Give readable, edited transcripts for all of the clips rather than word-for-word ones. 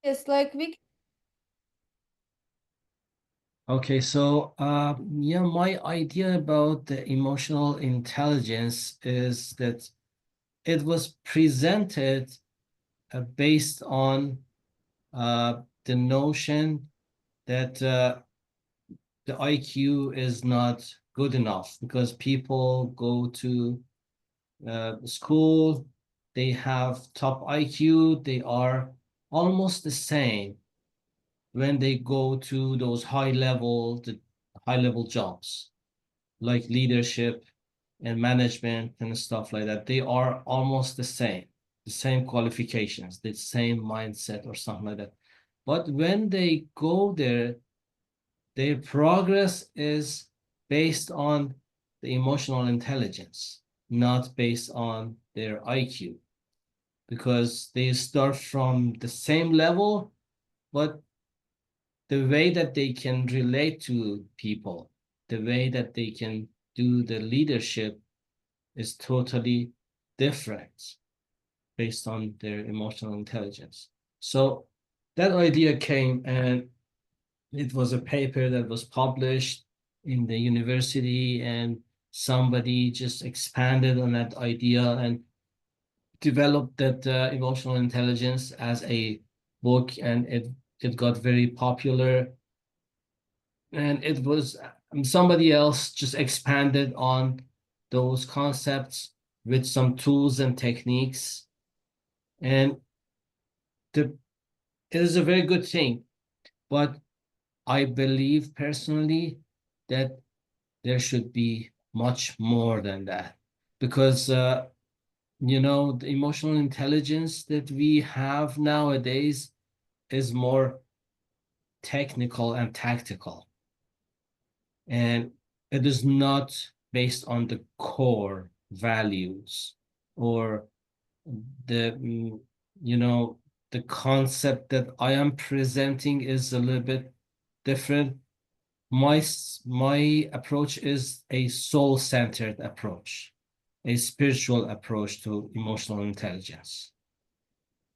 Yes, like we. Okay, so yeah, my idea about the emotional intelligence is that it was presented based on the notion that the IQ is not good enough because people go to school, they have top IQ, they are almost the same when they go to those high level jobs like leadership and management and stuff like that. They are almost the same qualifications, the same mindset or something like that. But when they go there, their progress is based on the emotional intelligence, not based on their IQ, because they start from the same level, but the way that they can relate to people, the way that they can do the leadership is totally different based on their emotional intelligence. So that idea came, and it was a paper that was published in the university, and somebody just expanded on that idea and developed that emotional intelligence as a book, and it got very popular. And it was somebody else just expanded on those concepts with some tools and techniques, and the, it is a very good thing. But I believe personally that there should be much more than that, because the emotional intelligence that we have nowadays is more technical and tactical, and it is not based on the core values or the you know the concept that I am presenting is a little bit different. My approach is a soul-centered approach, a spiritual approach to emotional intelligence.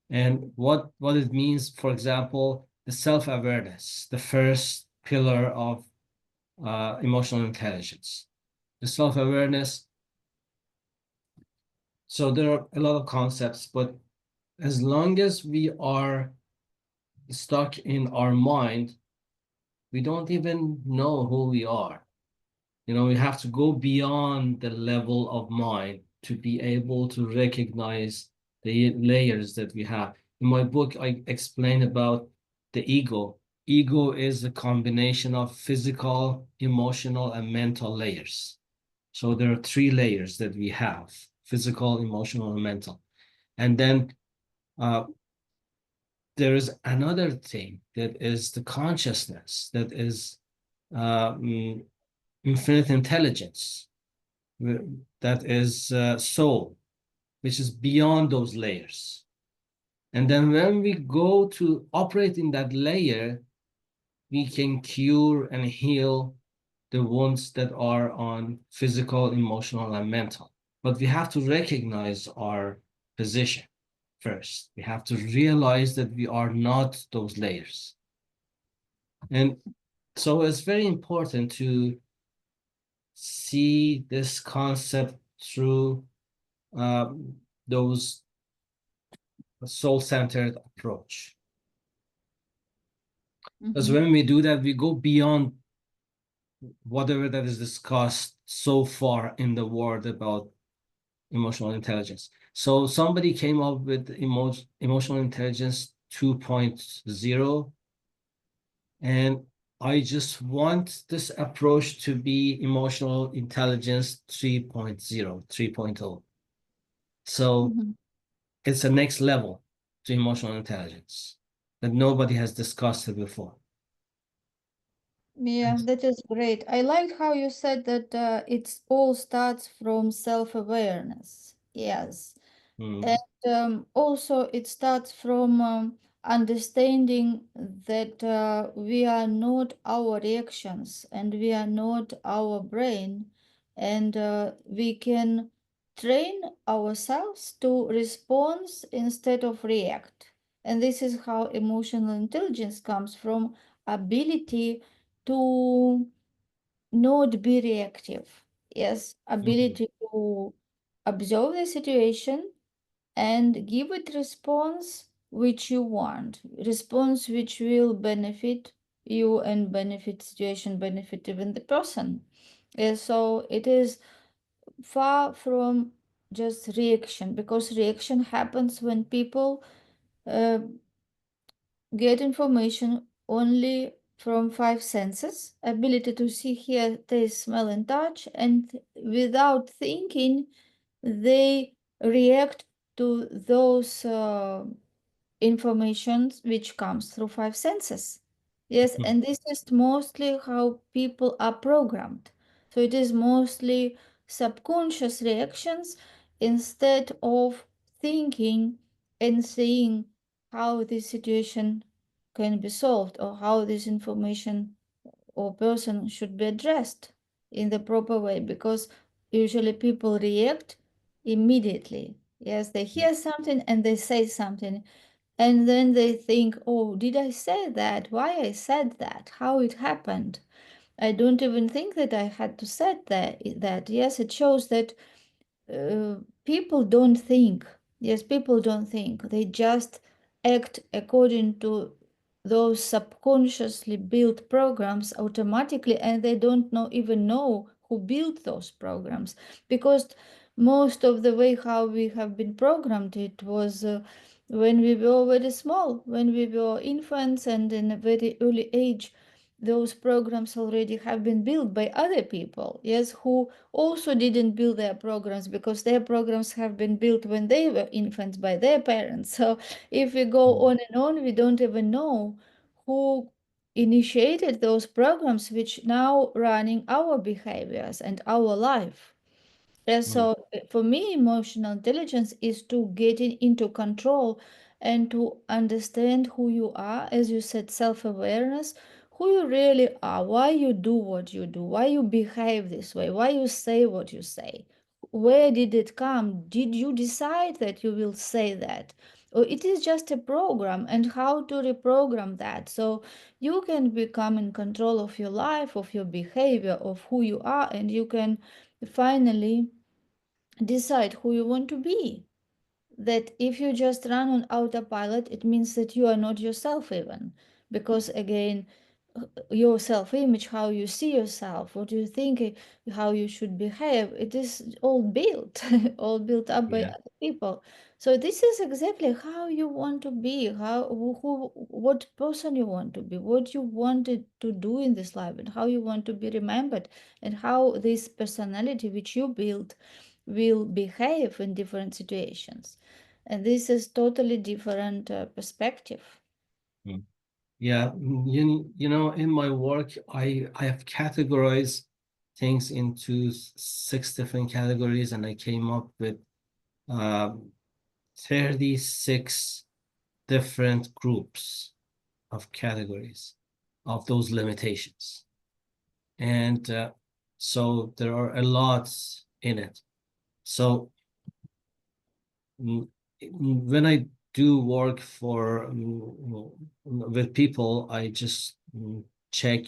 And what it means, for example, the self-awareness, the first pillar of emotional intelligence. The self-awareness. So there are a lot of concepts, but as long as we are stuck in our mind, we don't even know who we are. We have to go beyond the level of mind to be able to recognize the layers that we have. In my book, I explain about the ego. Ego is a combination of physical, emotional, and mental layers. So there are three layers that we have: physical, emotional, and mental. And then uh, there is another thing that is the consciousness, that is uh, infinite intelligence, that is soul, which is beyond those layers. And then when we go to operate in that layer, we can cure and heal the wounds that are on physical, emotional, and mental. But we have to recognize our position first. We have to realize that we are not those layers. And so it's very important to see this concept through those soul-centered approach. Because when we do that, we go beyond whatever that is discussed so far in the world about emotional intelligence. So somebody came up with emotional intelligence 2.0, and I just want this approach to be emotional intelligence 3.0, 3.0. So it's the next level to emotional intelligence that nobody has discussed it before. Yeah, that is great. I like how you said that it's all starts from self-awareness. Yes. Mm. And also it starts from understanding that we are not our reactions and we are not our brain, and we can train ourselves to respond instead of react. And this is how emotional intelligence comes from: ability to not be reactive. Yes, Mhm. ability to observe the situation and give it response which you want, response which will benefit you and benefit situation, benefit even the person. So it is far from just reaction, because reaction happens when people uh, get information only from five senses: ability to see, hear, taste, smell, and touch, and without thinking, they react to those information which comes through five senses. Yes, and this is mostly how people are programmed. So it is mostly subconscious reactions instead of thinking and seeing how this situation can be solved, or how this information or person should be addressed in the proper way, because usually people react immediately. Yes, they hear something and they say something, and then they think, oh, did I say that? Why I said that? How it happened? I don't even think that I had to say that. Yes, it shows that uh, people don't think. Yes, people don't think. They just act according to those subconsciously built programs automatically, and they don't even know who built those programs, because most of the way how we have been programmed, it was when we were very small, when we were infants, and in a very early age, those programs already have been built by other people, yes, who also didn't build their programs, because their programs have been built when they were infants by their parents. So if we go on and on, we don't even know who initiated those programs which now running our behaviors and our life. And Mhm. so for me, emotional intelligence is to getting into control and to understand who you are, as you said, self-awareness, who you really are, why you do what you do, why you behave this way, why you say what you say. Where did it come? Did you decide that you will say that? Or it is just a program, and how to reprogram that so you can become in control of your life, of your behavior, of who you are, and you can finally decide who you want to be. That if you just run on autopilot, it means that you are not yourself, even. Because again, your self image, how you see yourself, what you think, how you should behave, it is all built, all built up by Yeah. other people. So this is exactly how you want to be, how what person you want to be, what you wanted to do in this life, and how you want to be remembered, and how this personality which you build will behave in different situations. And this is totally different perspective. Mm. Yeah, you know, in my work, I have categorized things into six different categories, and I came up with uh, 36 different groups of categories of those limitations. And so there are a lot in it. So mm, when I do work for with people, I just check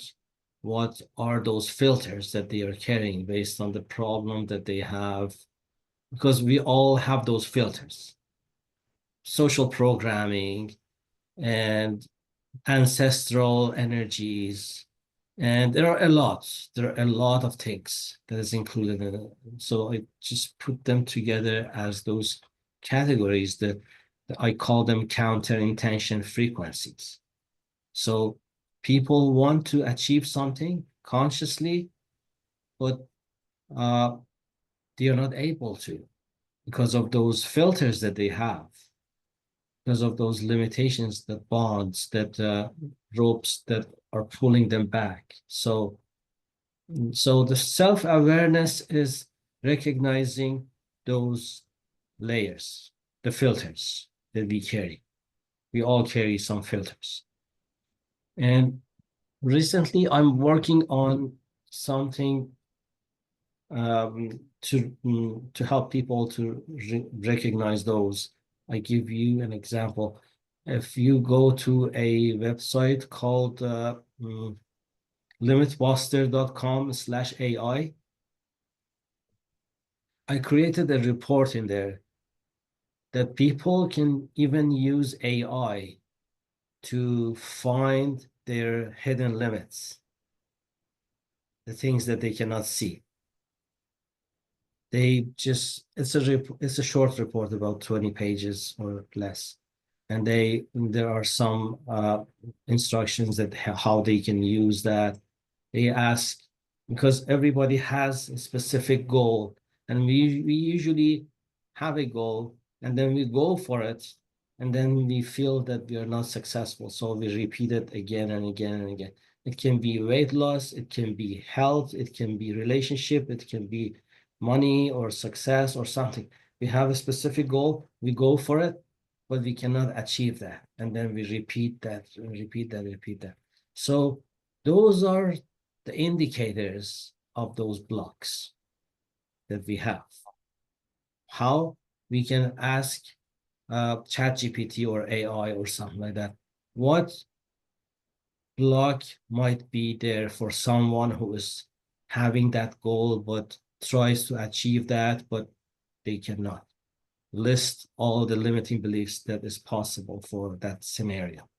what are those filters that they are carrying based on the problem that they have, because we all have those filters. Social programming and ancestral energies, and there are a lot of things that is included in it. So I just put them together as those categories that I call them counter intention frequencies. So people want to achieve something consciously, but uh, they are not able to because of those filters that they have, because of those limitations, that bonds, that ropes that are pulling them back. So the self-awareness is recognizing those layers, the filters that we carry. We all carry some filters. And recently I'm working on something to help people to recognize those. I give you an example. If you go to a website called limitbuster.com/AI, I created a report in there that people can even use AI to find their hidden limits, the things that they cannot see. They just, it's a short report, about 20 pages or less. And there are some instructions that how they can use that. They ask, because everybody has a specific goal, and we usually have a goal and then we go for it, and then we feel that we are not successful, so we repeat it again and again and again. It can be weight loss, it can be health, it can be relationship, it can be money or success or something. We have a specific goal, we go for it, but we cannot achieve that, and then we repeat that, repeat that, repeat that. So those are the indicators of those blocks that we have. How we can ask ChatGPT or AI or something like that, what block might be there for someone who is having that goal but tries to achieve that, but they cannot. List all the limiting beliefs that is possible for that scenario.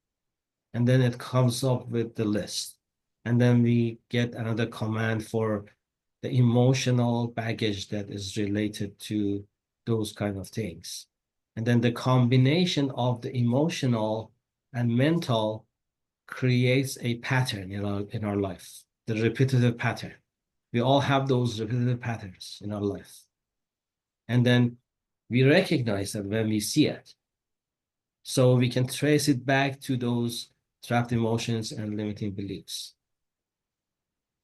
And then it comes up with the list. And then we get another command for the emotional baggage that is related to those kind of things. And then the combination of the emotional and mental creates a pattern in our life, the repetitive pattern. We all have those repetitive patterns in our life. And then we recognize that when we see it. So we can trace it back to those trapped emotions and limiting beliefs.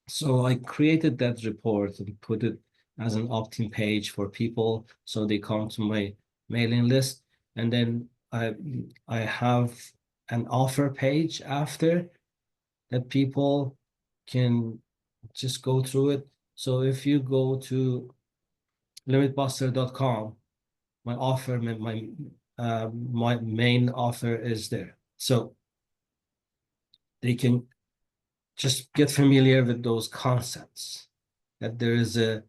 So I created that report and put it as an opt-in page for people, so they come to my mailing list. And then I have an offer page after that people can just go through it. So if you go to limitbuster.com, my offer, my main offer is there. So they can just get familiar with those concepts, that there is a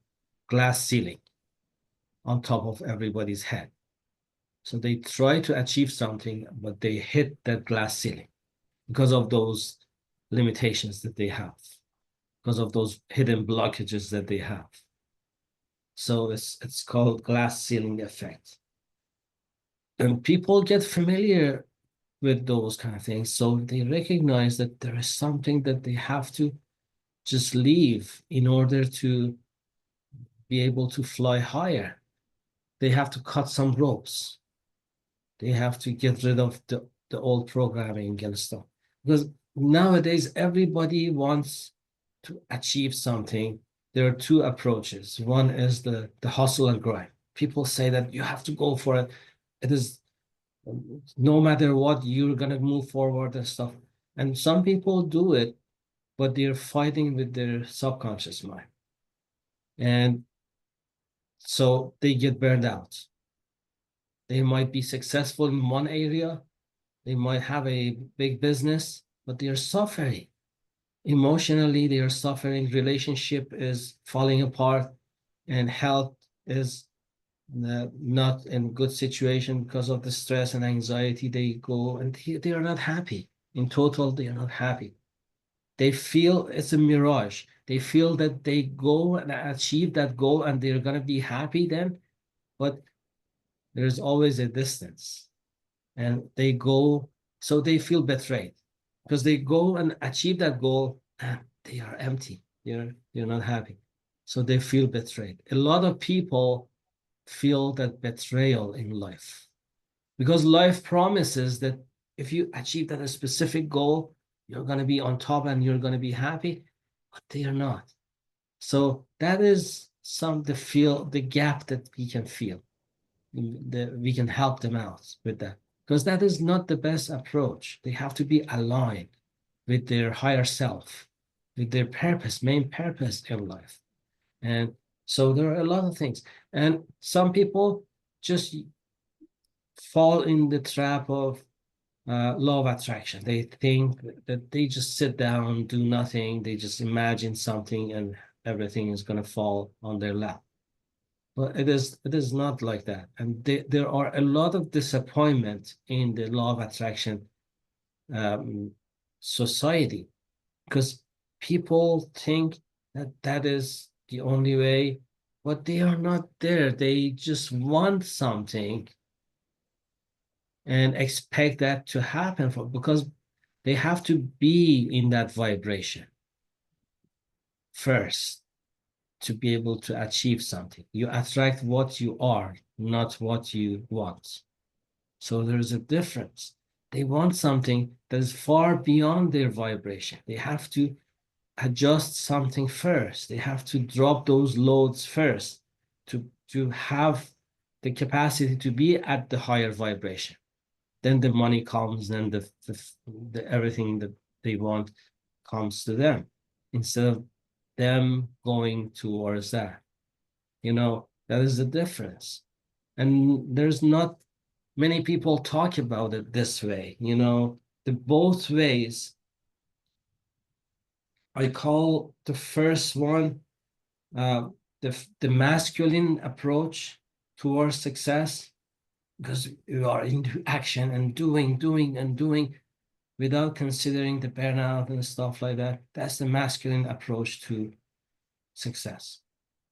glass ceiling on top of everybody's head. So they try to achieve something, but they hit that glass ceiling because of those limitations that they have, because of those hidden blockages that they have. So it's called glass ceiling effect. And people get familiar with those kind of things, so they recognize that there is something that they have to just leave in order to be able to fly higher. They have to cut some ropes. They have to get rid of the old programming and stuff. Because nowadays, everybody wants to achieve something. There are two approaches. One is the hustle and grind. People say that you have to go for it. It is no matter what, you're going to move forward and stuff. And some people do it, but they're fighting with their subconscious mind. And so they get burned out. They might be successful in one area, they might have a big business, but they are suffering. Emotionally, they are suffering. Relationship is falling apart, and health is not in good situation because of the stress and anxiety. They go and they are not happy. In total, they are not happy. They feel it's a mirage. They feel that they go and achieve that goal and they're going to be happy then, but there's always a distance. And they go, so they feel betrayed because they go and achieve that goal and they are empty. They're not happy. So they feel betrayed. A lot of people feel that betrayal in life because life promises that if you achieve that a specific goal, you're going to be on top and you're going to be happy, but they are not. So that is the gap that we can feel. That we can help them out with that, because that is not the best approach. They have to be aligned with their higher self, with their purpose, main purpose in life. And so there are a lot of things. And some people just fall in the trap of law of attraction. They think that they just sit down, do nothing, they just imagine something, and everything is going to fall on their lap. But it is not like that. And there are a lot of disappointment in the law of attraction um, society, because people think that that is the only way, but they are not there. They just want something and expect that to happen because they have to be in that vibration first to be able to achieve something. You attract what you are, not what you want. So there's a difference. They want something that is far beyond their vibration. They have to adjust something first. They have to drop those loads first to have the capacity to be at the higher vibration. Then the money comes, then the everything that they want comes to them instead of them going towards that. That is the difference. And there's not many people talk about it this way. The both ways. I call the first one uh, the masculine approach towards success, because you are into action and doing and doing without considering the burnout and stuff like that. That's the masculine approach to success.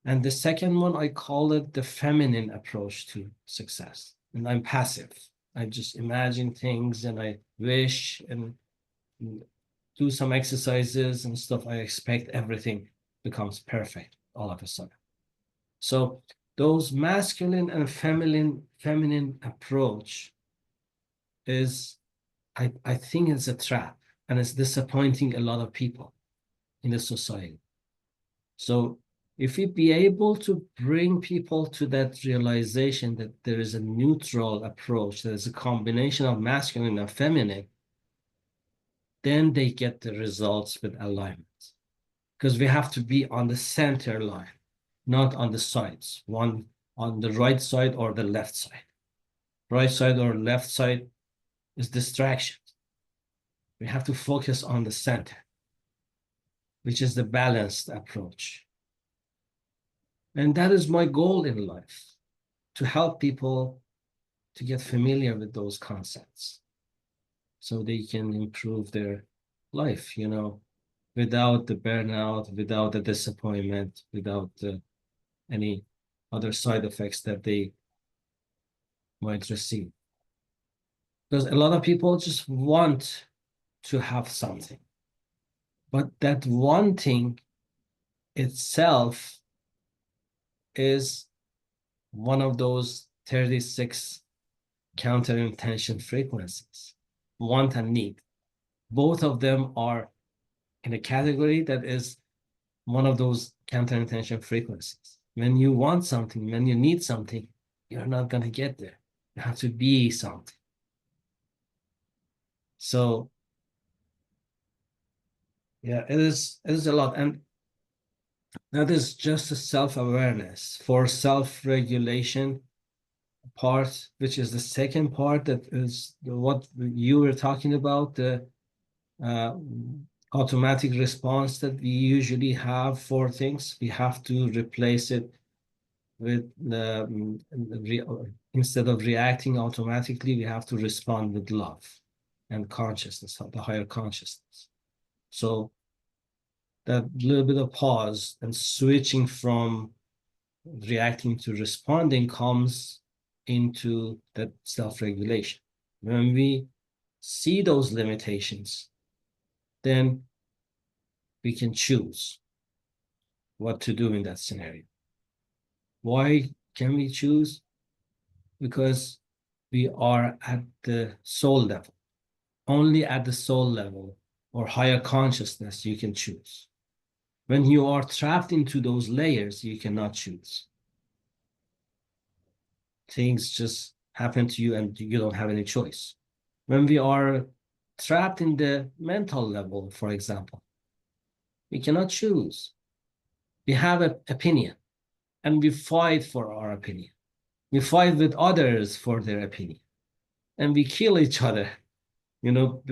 And the second one, I call it the feminine approach to success. And I'm passive. I just imagine things and I wish and do some exercises and stuff. I expect everything becomes perfect all of a sudden. So those masculine and feminine approach is, I think it's a trap, and it's disappointing a lot of people in the society. So if we be able to bring people to that realization that there is a neutral approach, there's a combination of masculine and feminine, then they get the results with alignment. Because we have to be on the center line, not on the sides, one on the right side or the left side. Right side or left side is distraction. We have to focus on the center, which is the balanced approach. And that is my goal in life, to help people to get familiar with those concepts so they can improve their life, without the burnout, without the disappointment, without any other side effects that they might receive. Because a lot of people just want to have something, but that wanting itself is one of those 36 counterintention frequencies, want and need. Both of them are in a category that is one of those counterintention frequencies. When you want something, when you need something, you're not going to get there. You have to be something. So yeah, it is a lot. And that is just a self-awareness. For self-regulation part, which is the second part, that is what you were talking about, the uh, automatic response that we usually have for things. We have to replace it with instead of reacting automatically, we have to respond with love and consciousness, the higher consciousness. So that little bit of pause and switching from reacting to responding comes into that self-regulation. When we see those limitations, then we can choose what to do in that scenario. Why can we choose? Because we are at the soul level. Only at the soul level or higher consciousness you can choose. When you are trapped into those layers, you cannot choose. Things just happen to you and you don't have any choice. When we are trapped in the mental level, for example, we cannot choose. We have an opinion and we fight for our opinion. We fight with others for their opinion and we kill each other you know,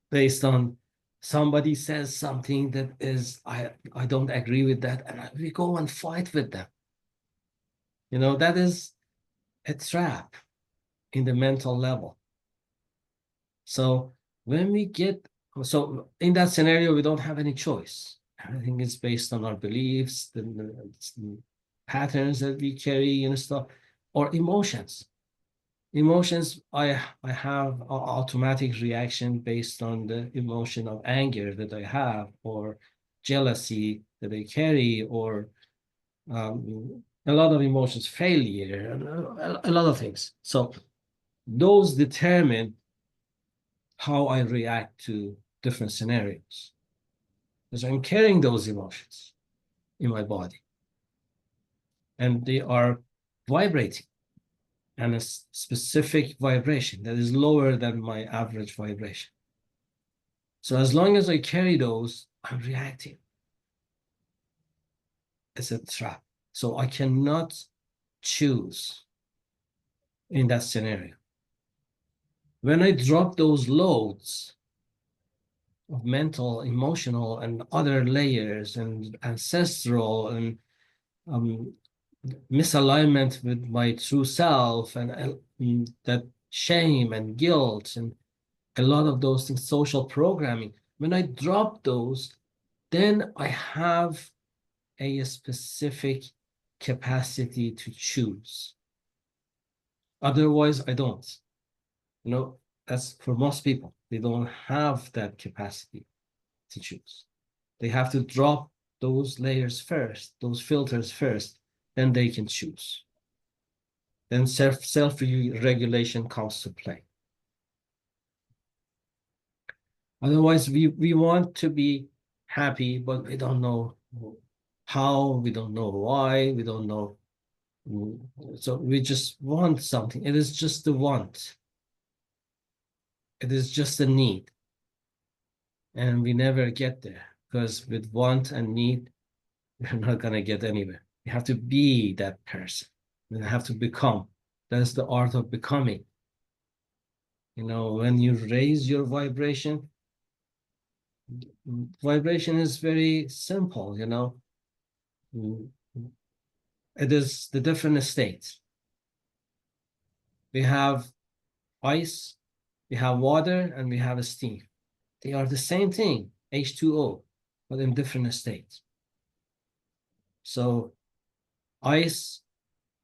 based on somebody says something that is, I don't agree with that, and we go and fight with them. You know, that is a trap in the mental level. So when we get, so in that scenario, we don't have any choice. Everything is based on our beliefs, the patterns that we carry and stuff, or emotions. Emotions, I have an automatic reaction based on the emotion of anger that I have, or jealousy that I carry, or a lot of emotions, failure, a lot of things. So those determine how I react to different scenarios because I'm carrying those emotions in my body and they are vibrating and a specific vibration that is lower than my average vibration. So as long as I carry those, I'm reacting. It's a trap. So I cannot choose in that scenario. When I drop those loads of mental, emotional, and other layers and ancestral and um, misalignment with my true self and that shame and guilt and a lot of those things, social programming. When I drop those, then I have a specific capacity to choose. Otherwise, I don't. You know, that's for most people. They don't have that capacity to choose. They have to drop those layers first, those filters first, then they can choose. Then self-regulation comes to play. Otherwise, we want to be happy, but we don't know how, we don't know why, we don't know. So we just want something. It is just the want. It is just a need. And we never get there because with want and need, we're not going to get anywhere. You have to be that person. You have to become. That's the art of becoming. You know, when you raise your vibration, vibration is very simple, you know. It is the different states. We have ice, we have water, and we have steam. They are the same thing, H2O, but in different states. So ice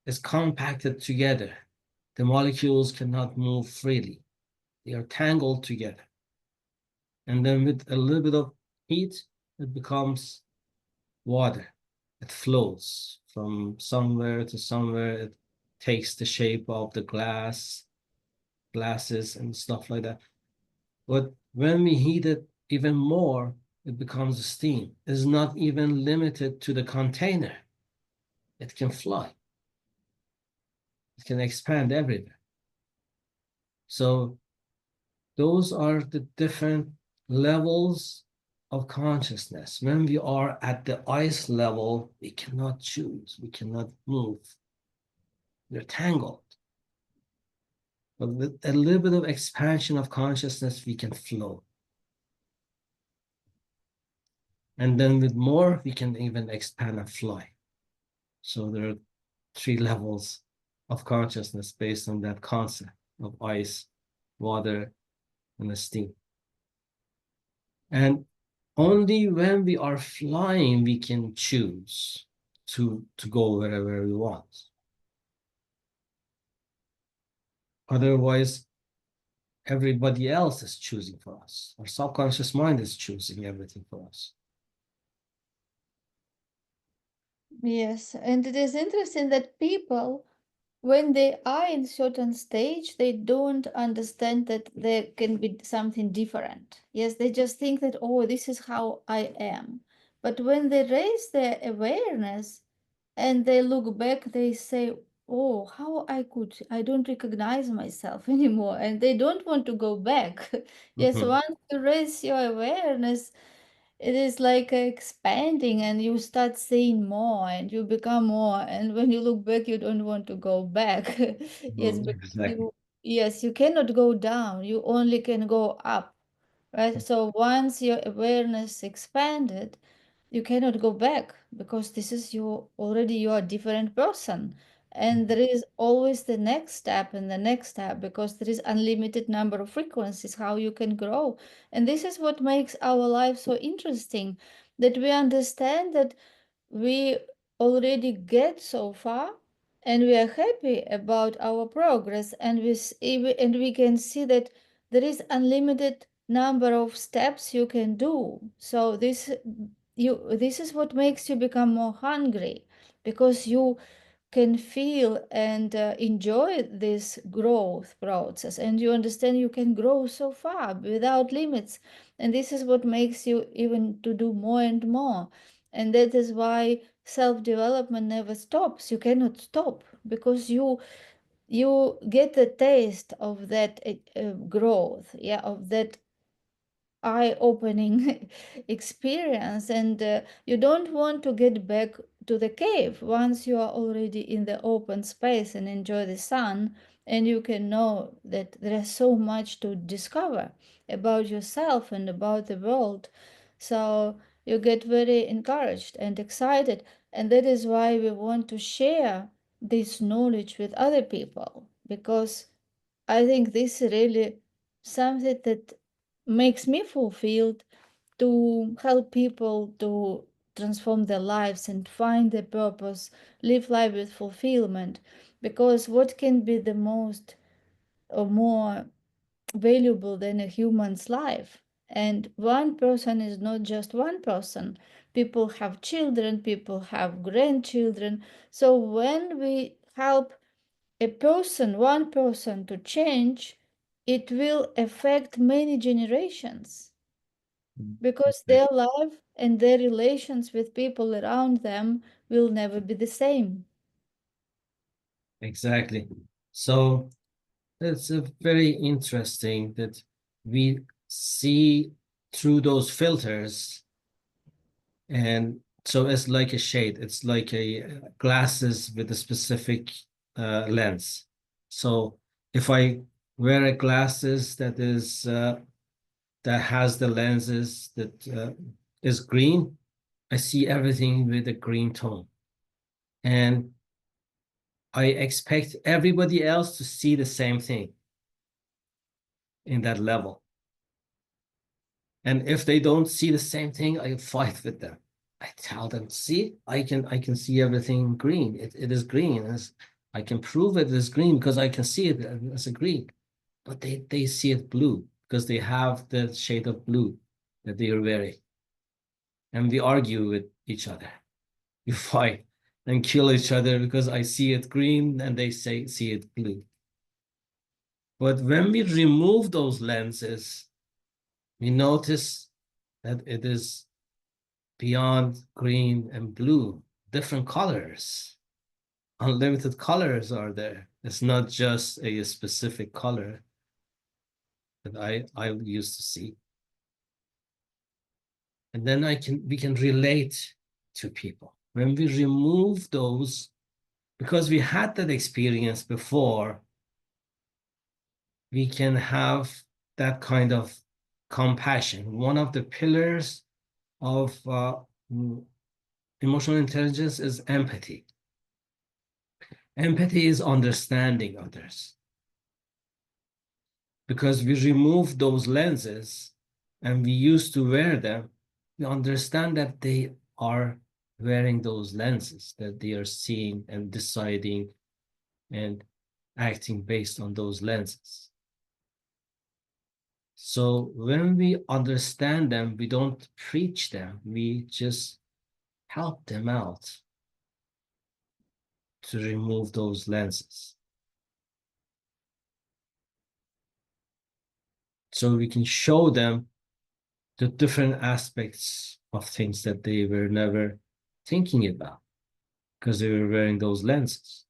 is compacted together. The molecules cannot move freely. They are tangled together. And then with a little bit of heat, it becomes water. It flows from somewhere to somewhere. It takes the shape of the glasses and stuff like that. But when we heat it even more, it becomes steam. It's not even limited to the container. It can fly. It can expand everywhere. So those are the different levels of consciousness. When we are at the ice level, we cannot choose, we cannot move. We're tangled. But with a little bit of expansion of consciousness, we can flow. And then with more, we can even expand and fly. So there are three levels of consciousness based on that concept of ice, water, and the steam. And only when we are flying, we can choose to go wherever we want. Otherwise, everybody else is choosing for us. Our subconscious mind is choosing everything for us. Yes, and it is interesting that people, when they are in certain stage, they don't understand that there can be something different. Yes, they just think that, oh, this is how I am. But when they raise their awareness and they look back, they say, oh, how I don't recognize myself anymore. And they don't want to go back. Yes, Mhm. once you raise your awareness, it is like expanding and you start seeing more and you become more, and when you look back you don't want to go back. Yes, Mhm. because Exactly. yes, you cannot go down, you only can go up, right? So once your awareness expanded, you cannot go back, because this is you already, you are a different person, and there is always the next step and the next step, because there is unlimited number of frequencies how you can grow. And this is what makes our life so interesting, that we understand that we already get so far, and we are happy about our progress, and and we can see that there is unlimited number of steps you can do. So this is what makes you become more hungry, because you can feel and enjoy this growth process, and you understand you can grow so far without limits. And this is what makes you even to do more and more. And that is why self-development never stops. You cannot stop, because you get a taste of that growth, yeah, of that eye-opening experience. And you don't want to get back to the cave once you are already in the open space and enjoy the sun, and you can know that there is so much to discover about yourself and about the world. So you get very encouraged and excited, and that is why we want to share this knowledge with other people, because I think this really something that makes me fulfilled, to help people to transform their lives and find their purpose, live life with fulfillment. Because what can be the most or more valuable than a human's life? And one person is not just one person. People have children, people have grandchildren. So when we help a person, one person to change, it will affect many generations, because their life and their relations with people around them will never be the same. Exactly. So it's a very interesting that we see through those filters, and so it's like a shade. It's like a glasses with a specific lens. So if I wear a glasses that has the lenses that is green, I see everything with a green tone, and I expect everybody else to see the same thing in that level. And if they don't see the same thing, I fight with them. I tell them, see, I can see everything green. It is green. I can prove it is green because I can see it as a green. But they see it blue because they have the shade of blue that they are wearing. And we argue with each other. We fight and kill each other because I see it green and they say see it blue. But when we remove those lenses, we notice that it is beyond green and blue, different colors, unlimited colors are there. It's not just a specific color that I used to see. And then we can relate to people. When we remove those, because we had that experience before, we can have that kind of compassion. One of the pillars of emotional intelligence is empathy. Empathy is understanding others. Because we remove those lenses and we used to wear them, we understand that they are wearing those lenses, that they are seeing and deciding and acting based on those lenses. So when we understand them, we don't preach them, we just help them out to remove those lenses. So we can show them the different aspects of things that they were never thinking about because they were wearing those lenses.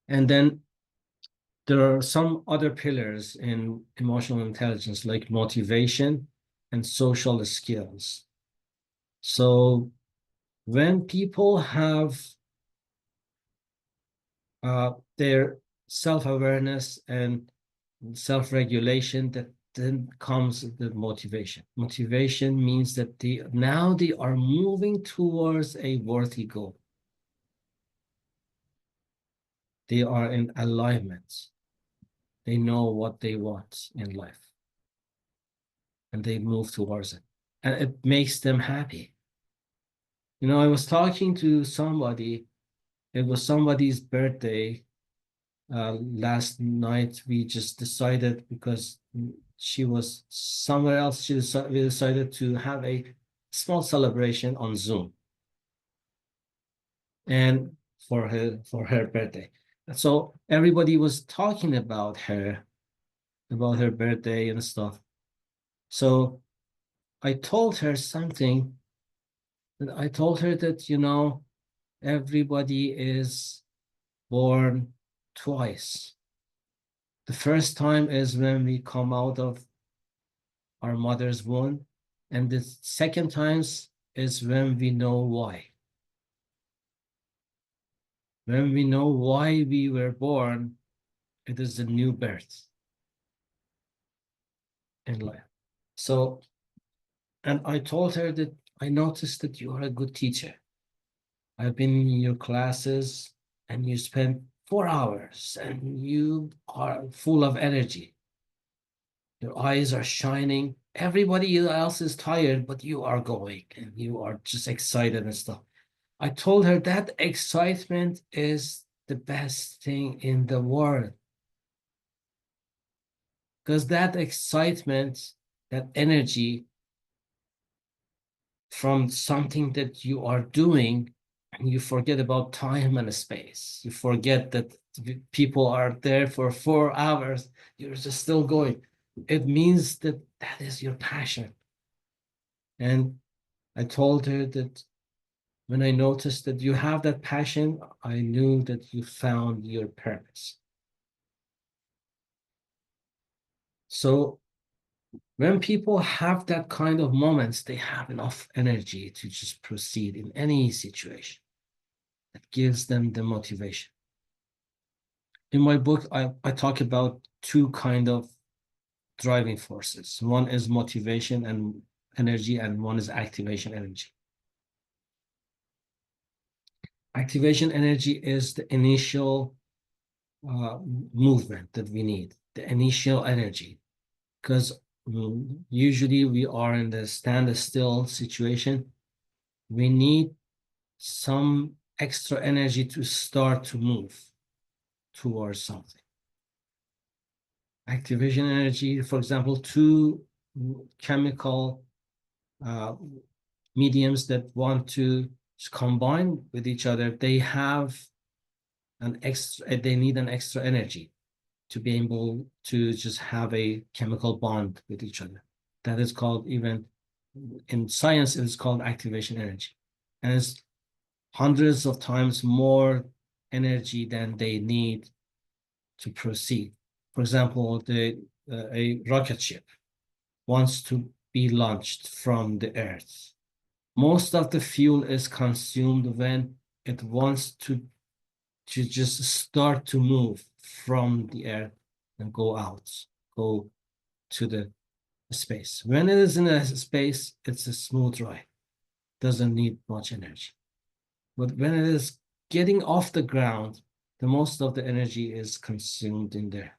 And then there are some other pillars in emotional intelligence, like motivation and social skills. So when people have their self-awareness and self-regulation, that then comes the motivation. Motivation means that now they are moving towards a worthy goal. They are in alignment. They know what they want in life and they move towards it. And it makes them happy. I was talking to somebody, it was somebody's birthday last night. We just decided, because she was somewhere else, we decided to have a small celebration on Zoom, and for her birthday. So everybody was talking about her birthday and stuff. So I told her something, that I told her that, everybody is born twice. The first time is when we come out of our mother's womb, and the second times is when we know why. When we know why we were born, it is a new birth in life. So, and I told her that I noticed that you are a good teacher. I've been in your classes and you spend 4 hours and you are full of energy. Your eyes are shining. Everybody else is tired, but you are going and you are just excited and stuff. I told her that excitement is the best thing in the world, because that excitement, that energy from something that you are doing, and you forget about time and space. You forget that people are there for 4 hours. You're just still going. It means that that is your passion. And I told her that when I noticed that you have that passion, I knew that you found your purpose. So when people have that kind of moments, they have enough energy to just proceed in any situation. That gives them the motivation. In my book, I talk about two kind of driving forces. One is motivation and energy, and one is activation energy. Activation energy is the initial uh, movement that we need, the initial energy, because usually we are in the standstill situation. We need some extra energy to start to move towards something. Activation energy, for example, two chemical uh, mediums that want to combine with each other, they need an extra energy to be able to just have a chemical bond with each other. That is called, even in science, it is called activation energy. And it's hundreds of times more energy than they need to proceed. For example, a rocket ship wants to be launched from the Earth. Most of the fuel is consumed when it wants to just start to move from the Earth and go to the space. When it is in a space, it's a smooth ride, doesn't need much energy. But when it is getting off the ground, the most of the energy is consumed in there.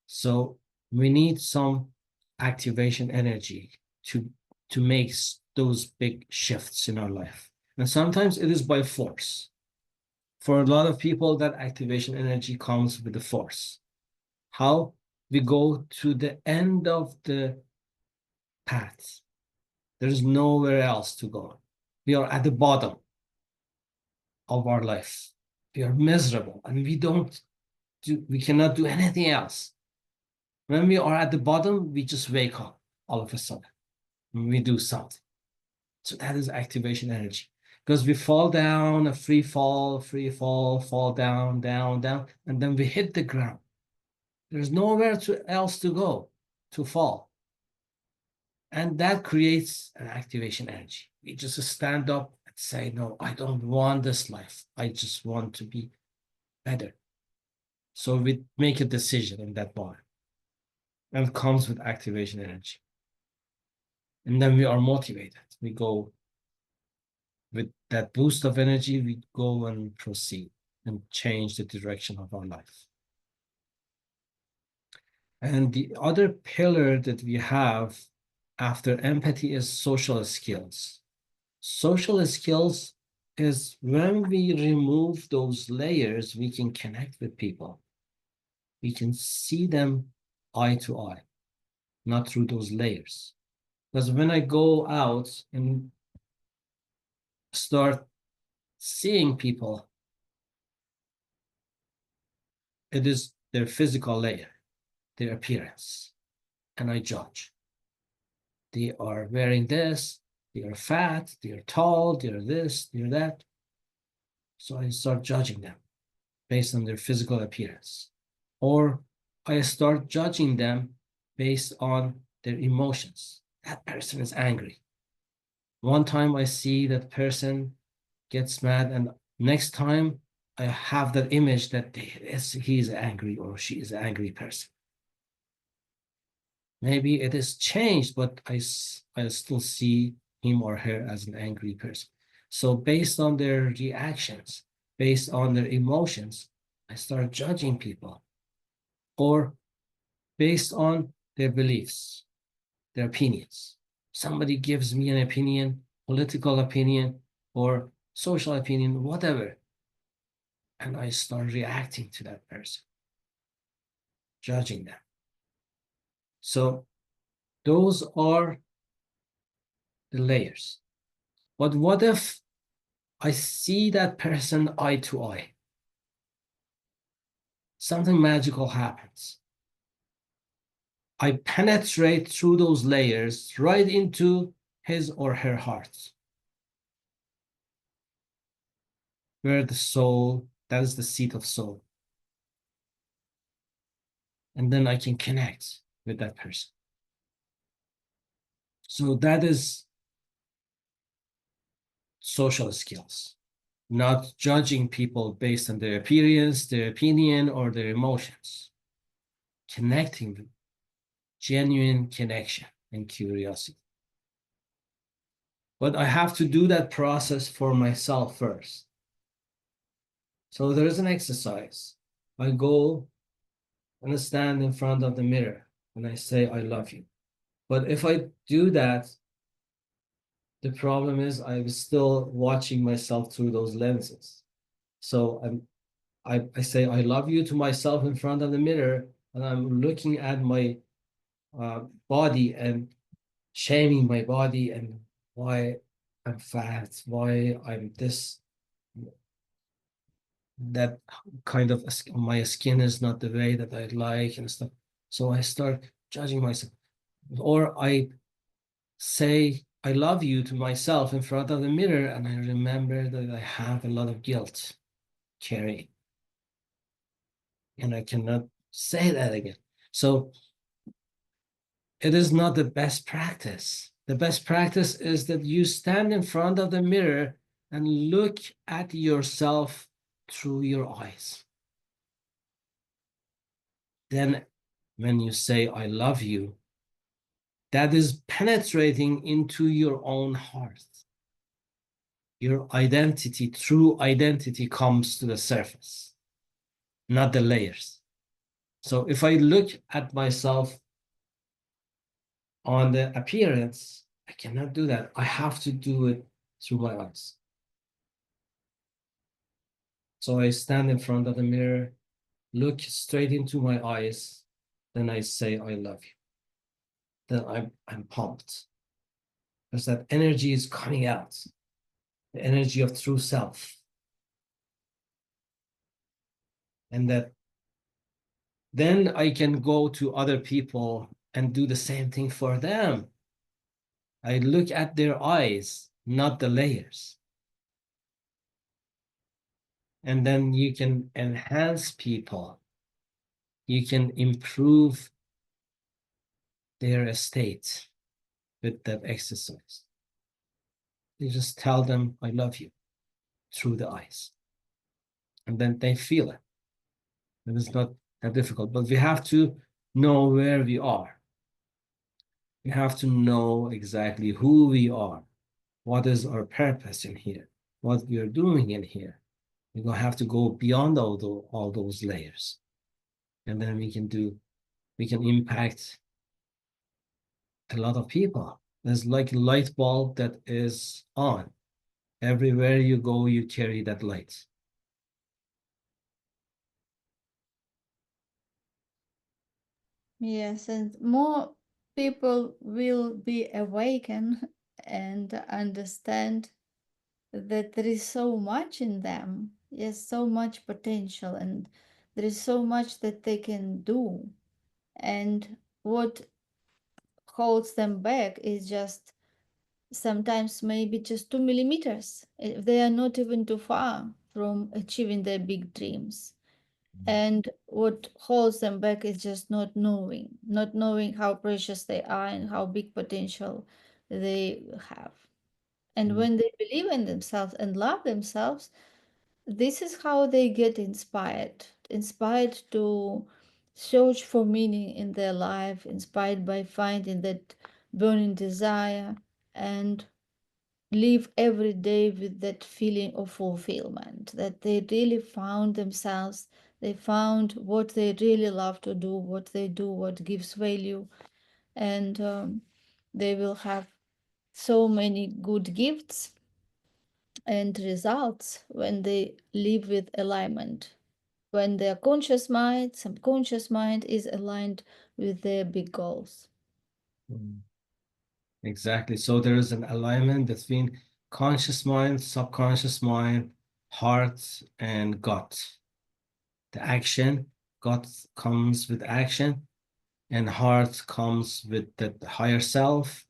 So we need some activation energy to make those big shifts in our life. And sometimes it is by force. For a lot of people, that activation energy comes with the force. How? We go to the end of the path. There's nowhere else to go. We are at the bottom of our life. We are miserable and we cannot do anything else. When we are at the bottom, we just wake up all of a sudden. We do something. So that is activation energy. Because we fall down, a free fall, fall down, down, down, and then we hit the ground. There's nowhere else to go to fall. And that creates an activation energy. We just stand up and say, no, I don't want this life. I just want to be better. So we make a decision in that moment, and it comes with activation energy. And then we are motivated. We go with that boost of energy, we go and proceed and change the direction of our life. And the other pillar that we have after empathy is social skills. Social skills is when we remove those layers, we can connect with people. We can see them eye to eye, not through those layers. Because when I go out and start seeing people, it is their physical layer, their appearance, and I judge. They are wearing this, they are fat, they are tall, they're this, they're that. So I start judging them based on their physical appearance. Or I start judging them based on their emotions. That person is angry. One time I see that person gets mad, and next time I have that image that he is angry or she is an angry person. Maybe it is changed, but I still see him or her as an angry person. So based on their reactions, based on their emotions, I start judging people. Or based on their beliefs, their opinions. Somebody gives me an opinion, political opinion, or social opinion, whatever, and I start reacting to that person, judging them. So those are the layers. But what if I see that person eye to eye? Something magical happens. I penetrate through those layers right into his or her heart, where the soul, that is the seat of soul. And then I can connect with that person. So that is social skills, not judging people based on their appearance, their opinion, or their emotions. Connecting with genuine connection and curiosity. But I have to do that process for myself first. So there is an exercise. I go and I stand in front of the mirror and I say, I love you. But if I do that, the problem is I'm still watching myself through those lenses. So I say I love you to myself in front of the mirror, and I'm looking at my body and shaming my body and why I'm fat, why I'm this, that kind of my skin is not the way that I'd like and stuff. So I start judging myself, or I say I love you to myself in front of the mirror, and I remember that I have a lot of guilt carrying, and I cannot say that again. So it is not the best practice. The best practice is that you stand in front of the mirror and look at yourself through your eyes. Then when you say, I love you, that is penetrating into your own heart. Your identity, true identity, comes to the surface, not the layers. So if I look at myself on the appearance, I cannot do that. I have to do it through my eyes. So I stand in front of the mirror, look straight into my eyes, then I say, I love you. Then I'm pumped because that energy is coming out, the energy of true self. And that then I can go to other people and do the same thing for them. I look at their eyes, not the layers. And then you can enhance people. You can improve their estate with that exercise. You just tell them, I love you through the eyes. And then they feel it. It is not that difficult, but we have to know where we are. We have to know exactly who we are. What is our purpose in here? What we are doing in here? We're gonna have to go beyond all those layers, and then we can impact a lot of people. There's like a light bulb that is on. Everywhere you go, you carry that light. Yes, and more people will be awakened and understand that there is so much in them. Yes, so much potential, and there is so much that they can do. And what holds them back is just sometimes maybe just 2 millimeters. If they are not even too far from achieving their big dreams. And what holds them back is just not knowing how precious they are and how big potential they have. And Mm, when they believe in themselves and love themselves, this is how they get inspired to search for meaning in their life, inspired by finding that burning desire, and live every day with that feeling of fulfillment, that they really found themselves, they found what they really love to do, what they do, what gives value, and they will have so many good gifts and results when they live with alignment, when their conscious mind, subconscious mind is aligned with their big goals. mm. Exactly. So there is an alignment between conscious mind, subconscious mind, heart, and gut. The action, gut comes with action, and heart comes with the higher self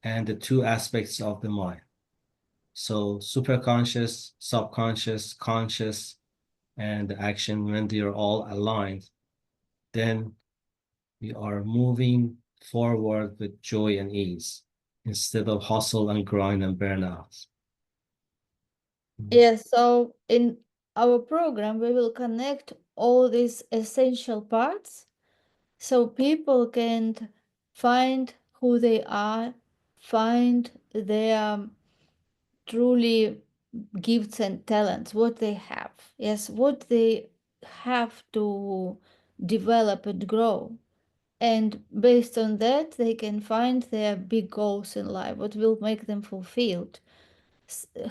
and the two aspects of the mind. So superconscious, subconscious, conscious, and the action, when they are all aligned, then we are moving forward with joy and ease instead of hustle and grind and burnout. Yes, so in our program, we will connect all these essential parts so people can find who they are, find their truly gifts and talents, what they have. Yes, what they have to develop and grow. And based on that, they can find their big goals in life, what will make them fulfilled,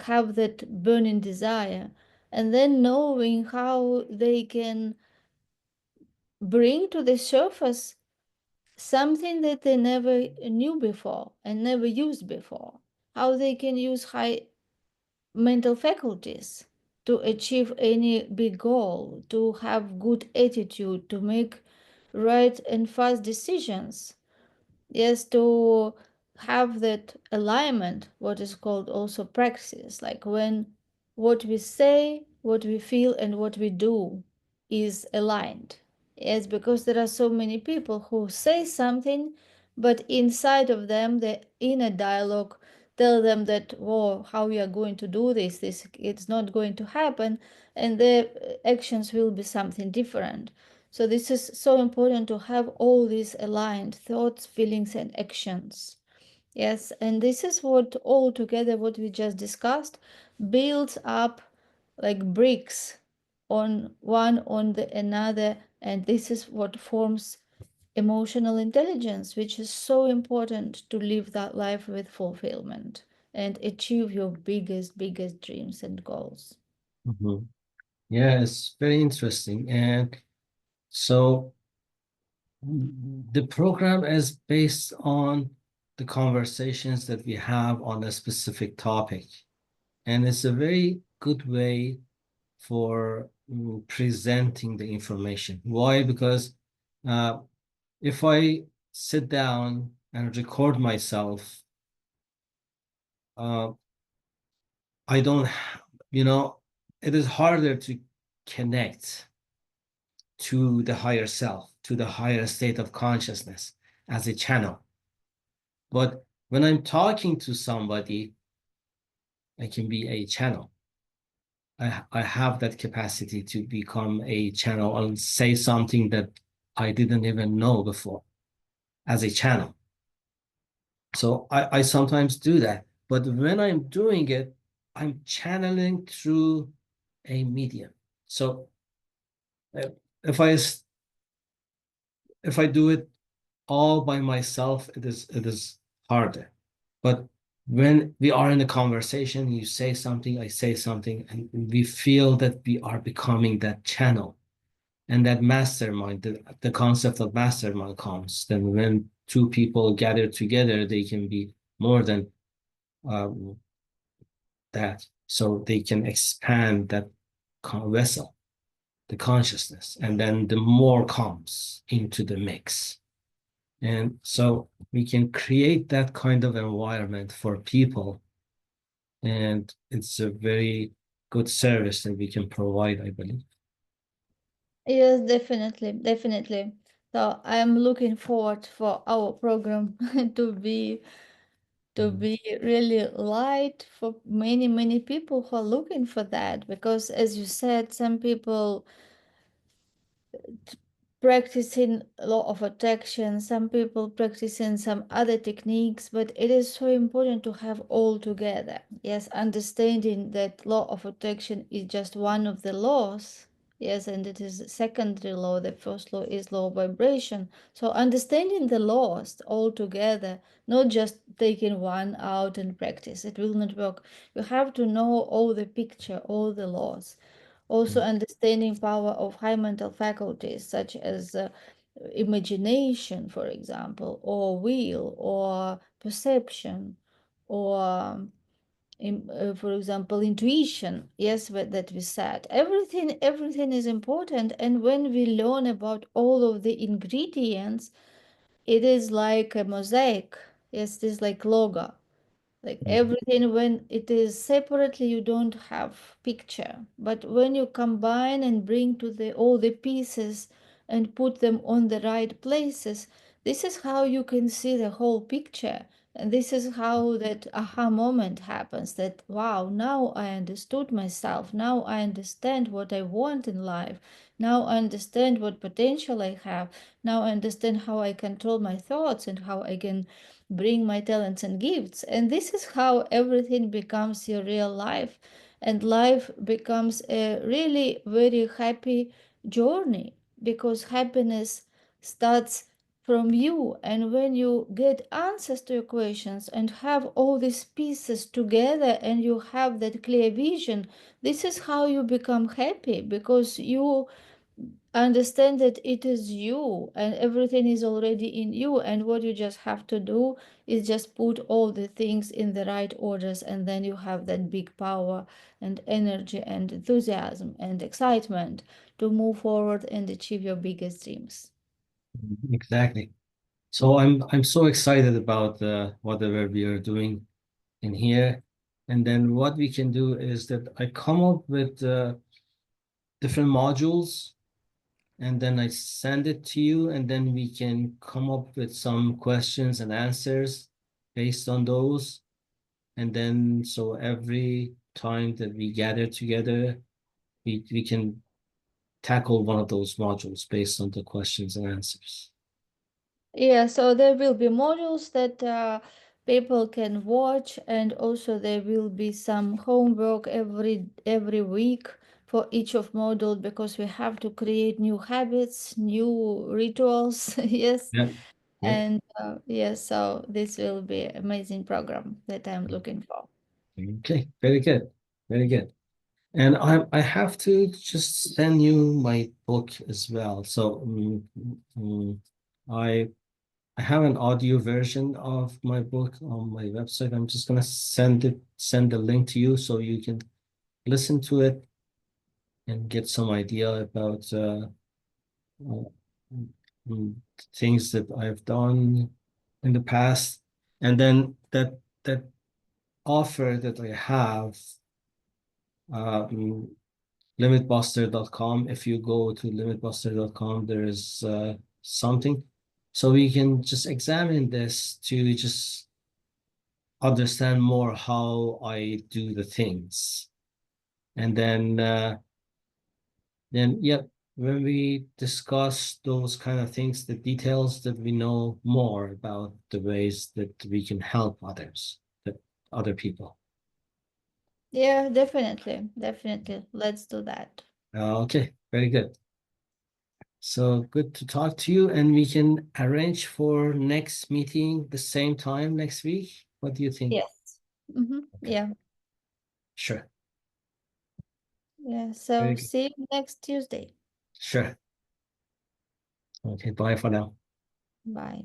have that burning desire, and then knowing how they can bring to the surface something that they never knew before and never used before, how they can use high mental faculties to achieve any big goal, to have good attitude, to make right and fast decisions. Yes, to have that alignment, what is called also praxis, like when what we say, what we feel, and what we do is aligned. Yes, because there are so many people who say something, but inside of them, the inner dialogue tell them that, whoa, how we are going to do this, it's not going to happen, and their actions will be something different. So this is so important to have all these aligned thoughts, feelings, and actions. Yes, and this is what all together what we just discussed builds up like bricks on one on the another, and this is what forms emotional intelligence, which is so important to live that life with fulfillment and achieve your biggest dreams and goals. Mhm. Yeah, it's very interesting. And so the program is based on the conversations that we have on a specific topic. And it's a very good way for presenting the information. Why? Because uh, if I sit down and record myself, uh, I don't, you know, it is harder to connect to the higher self, to the higher state of consciousness as a channel. But when I'm talking to somebody, I can be a channel. I have that capacity to become a channel and say something that I didn't even know before as a channel. So I sometimes do that. But when I'm doing it, I'm channeling through a medium. So uh, if if I do it all by myself, it is harder. But when we are in a conversation, you say something, I say something, and we feel that we are becoming that channel and that mastermind, the concept of mastermind comes. Then when two people gather together, they can be more than um, that. So they can expand that vessel, the consciousness, and then the more comes into the mix. And so we can create that kind of environment for people. And it's a very good service that we can provide, I believe. Yes, definitely, definitely. So I'm looking forward for our program to be to Mm. be really light for many, many people who are looking for that. Because as you said, some people practicing law of attraction, some people practicing some other techniques, but it is so important to have all together. Yes, understanding that law of attraction is just one of the laws. Yes, and it is a secondary law. The first law is law of vibration. So understanding the laws all together, not just taking one out and practice. It will not work. You have to know all the picture, all the laws. Also, understanding power of high mental faculties such as imagination, for example, or will, or perception, or for example, intuition. Yes, that we said. Everything is important, and when we learn about all of the ingredients, it is like a mosaic. Yes, it is like logo. Like everything, when it is separately, you don't have picture. But when you combine and bring to the all the pieces and put them on the right places, this is how you can see the whole picture. And this is how that aha moment happens, that wow, now I understood myself. Now I understand what I want in life. Now I understand what potential I have. Now I understand how I control my thoughts and how I can bring my talents and gifts. And this is how everything becomes your real life. And life becomes a really very happy journey, because happiness starts from you. And when you get answers to your questions and have all these pieces together and you have that clear vision, this is how you become happy, because you understand that it is you and everything is already in you, and what you just have to do is just put all the things in the right orders, and then you have that big power and energy and enthusiasm and excitement to move forward and achieve your biggest dreams. Exactly. So I'm so excited about whatever we are doing in here. And then what we can do is that I come up with different modules and then I send it to you, and then we can come up with some questions and answers based on those. And then so every time that we gather together, we can tackle one of those modules based on the questions and answers. Yeah, so there will be modules that people can watch, and also there will be some homework every week for each of module, because we have to create new habits, new rituals. Yes, Yeah. Yeah. and yes, so this will be amazing program that I'm looking for. Okay. Very good. Very good. And I have to just send you my book as well. So mm, I I have an audio version of my book on my website. I'm just gonna send the link to you so you can listen to it and get some idea about uh, mm, things that I've done in the past. And then that offer that I have, um, limitbuster.com. If you go to limitbuster.com, there is something. So we can just examine this to just understand more how I do the things. And then yeah, when we discuss those kind of things, the details, that we know more about the ways that we can help others, that other people. Yeah, definitely. Definitely. Let's do that. Okay, very good. So good to talk to you, and we can arrange for next meeting the same time next week. What do you think? Yes. Mm-hmm. Okay, Yeah. sure. Yeah. So Very good. see you next Tuesday. Sure. Okay, bye for now. Bye.